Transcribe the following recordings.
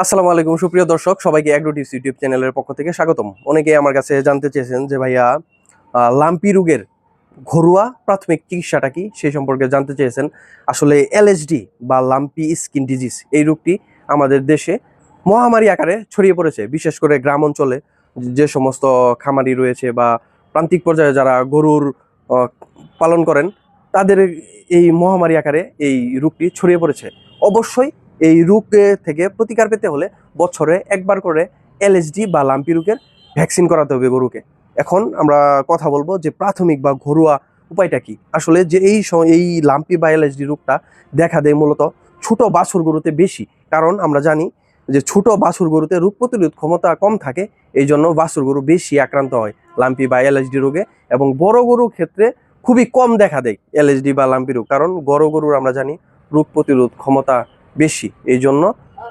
আসসালামু আলাইকুম সুপ্রিয় দর্শক, সবাইকে অ্যাগ্রোটিপস ইউটিউব চ্যানেলের পক্ষ থেকে স্বাগতম। অনেকেই আমার কাছে জানতে চেয়েছেন যে ভাইয়া লাম্পি রোগের ঘরোয়া প্রাথমিক চিকিৎসাটা কি, সেই সম্পর্কে জানতে চেয়েছেন। আসলে এলএসডি বা লাম্পি স্কিন ডিজিজ এই রোগটি আমাদের দেশে মহামারী আকারে ছড়িয়ে পড়েছে, বিশেষ করে গ্রাম অঞ্চলে যে সমস্ত খামারি রয়েছে বা প্রান্তিক পর্যায়ে যারা গরুর পালন করেন, তাদের এই মহামারী আকারে এই রোগটি ছড়িয়ে পড়েছে। অবশ্যই এই রোগ থেকে প্রতিকার পেতে হলে বছরে একবার করে এলএসডি বা লাম্পি রোগের ভ্যাকসিন করাতে হবে গরুকে। এখন আমরা কথা বলবো যে প্রাথমিক বা ঘরোয়া উপায়টা কি। আসলে যে এই লাম্পি বা এলএসডি রোগটা দেখা দেয় মূলত ছোট বাছুর গরুতে বেশি, কারণ আমরা জানি যে ছোট বাছুর গরুতে রোগ প্রতিরোধ ক্ষমতা কম থাকে, এই জন্য বাছুর গরু বেশি আক্রান্ত হয় লাম্পি বা এলএসডি রোগে। এবং বড় গরুর ক্ষেত্রে খুবই কম দেখা দেয় এলএসডি বা লাম্পি রোগ, কারণ বড় গরুর আমরা জানি রোগ প্রতিরোধ ক্ষমতা বেশি, এই জন্য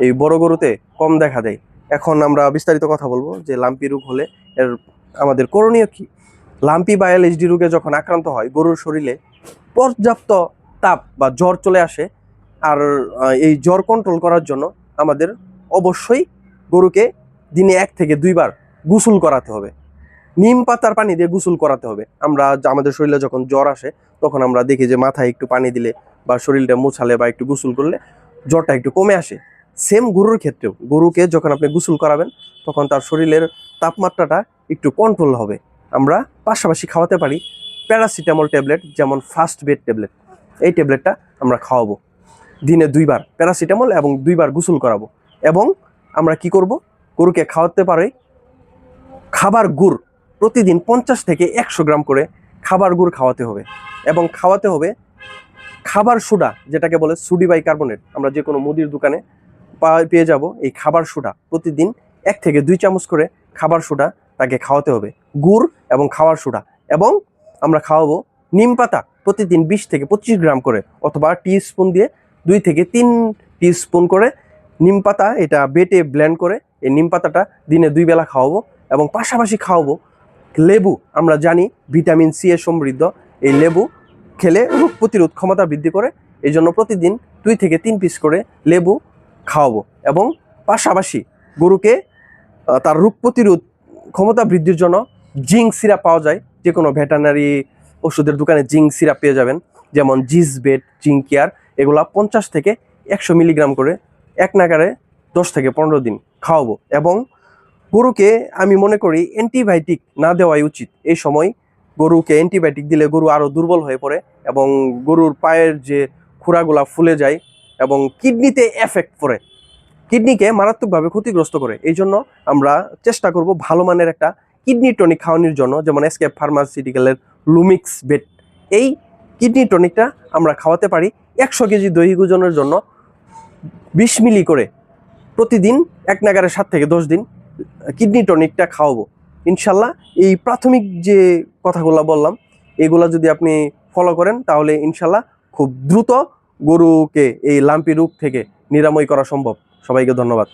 এই বড় গরুতে কম দেখা দেয়। এখন আমরা বিস্তারিত কথা বলবো যে লাম্পি রোগ হলে এর আমাদের করণীয় কি। লাম্পি বা এলএসডি রোগে যখন আক্রান্ত হয় গরুর শরীরে পর্যাপ্ত তাপ বা জ্বর চলে আসে। আর এই জ্বর কন্ট্রোল করার জন্য আমাদের অবশ্যই গরুকে দিনে 1 থেকে 2 বার গোসল করাতে হবে। নিম পাতার পানি দিয়ে গোসল করাতে হবে। আমরা আমাদের শরীরে যখন জ্বর আসে তখন আমরা দেখি যে মাথায় একটু পানি দিলে বা শরীরটা মোছালে বা একটু গোসল করলে জ্বরটা একটু কমে আসে। সেম গরুর ক্ষেত্রেও গরুকে যখন আপনি গোসল করাবেন তখন তার শরীরের তাপমাত্রাটা একটু কন্ট্রোল হবে। আমরা পাশাপাশি খাওয়াতে পারি প্যারাসিটামল ট্যাবলেট, যেমন ফার্স্ট বেড ট্যাবলেট। এই ট্যাবলেটটা আমরা খাওয়াবো দিনে 2 বার প্যারাসিটামল এবং 2 বার গোসল করাবো। এবং আমরা কি করব, গরুকে খাওয়াতে পারি খাবার গুড়, প্রতিদিন 50 থেকে 100 গ্রাম করে খাবার গুড় খাওয়াতে হবে। এবং খাওয়াতে হবে খাবার সোডা, যেটাকে বলে সোডিবাইকার্বনেট। আমরা যে কোনো মুদির দোকানে পেয়ে যাব এই খাবার সোডা। প্রতিদিন 1 থেকে 2 চামচ করে খাবার সোডা তাকে খাওয়াতে হবে, গুড় এবং খাবার সোডা। এবং আমরা খাওয়াবো নিম পাতা, প্রতিদিন 20 থেকে 25 গ্রাম করে, অথবা টিস্পুন দিয়ে 2 থেকে 3 টিস্পুন করে নিম পাতা এটা বেটে ব্লেন্ড করে এই নিম পাতাটা দিনে 2 বেলা খাওয়াবো। এবং পাশাপাশি খাওয়াবো লেবু। আমরা জানি ভিটামিন সি এ সমৃদ্ধ এই লেবু খেলে রোগ প্রতিরোধ ক্ষমতা বৃদ্ধি করে, এই জন্য প্রতিদিন 2 থেকে 3 পিস করে লেবু খাওয়াবো। এবং পাশাপাশি গরুকে তার রোগ প্রতিরোধ ক্ষমতা বৃদ্ধির জন্য জিঙ্ক সিরাপ পাওয়া যায়, যে কোনো ভেটেরিনারি ওষুধের দোকানে জিঙ্ক সিরাপ পেয়ে যাবেন, যেমন জিসবেট, জিঙ্ক কেয়ার। এগুলা 50 থেকে 100 মিলিগ্রাম করে এক নাগারে 10 থেকে 15 দিন খাওয়াবো। এবং গরুকে আমি মনে করি অ্যান্টিবায়োটিক না দেওয়াই উচিত। এই সময় গরুকে অ্যান্টিবায়োটিক দিলে গরু আরও দুর্বল হয়ে পড়ে এবং গরুর পায়ের যে খুরাগুলা ফুলে যায় এবং কিডনিতে এফেক্ট পড়ে, কিডনিকে মারাত্মকভাবে ক্ষতিগ্রস্ত করে। এই জন্য আমরা চেষ্টা করব ভালো মানের একটা কিডনি টনিক খাওয়ানোর জন্য, যেমন এসকেপ ফার্মাসিউটিক্যালের লুমিক্স বেট। এই কিডনি টনিকটা আমরা খাওয়াতে পারি 100 কেজি দৈহিক ওজনের জন্য 20 মিলি করে প্রতিদিন এক নাগারে 7 থেকে 10 দিন কিডনি টনিকটা খাওয়াবো। ইনশাল্লাহ এই প্রাথমিক যে কথাগুলো বললাম এগুলা যদি আপনি ফলো করেন তাহলে ইনশাল্লাহ খুব দ্রুত গরুকে এই লাম্পি রোগ থেকে নিরাময় করা সম্ভব। সবাইকে ধন্যবাদ।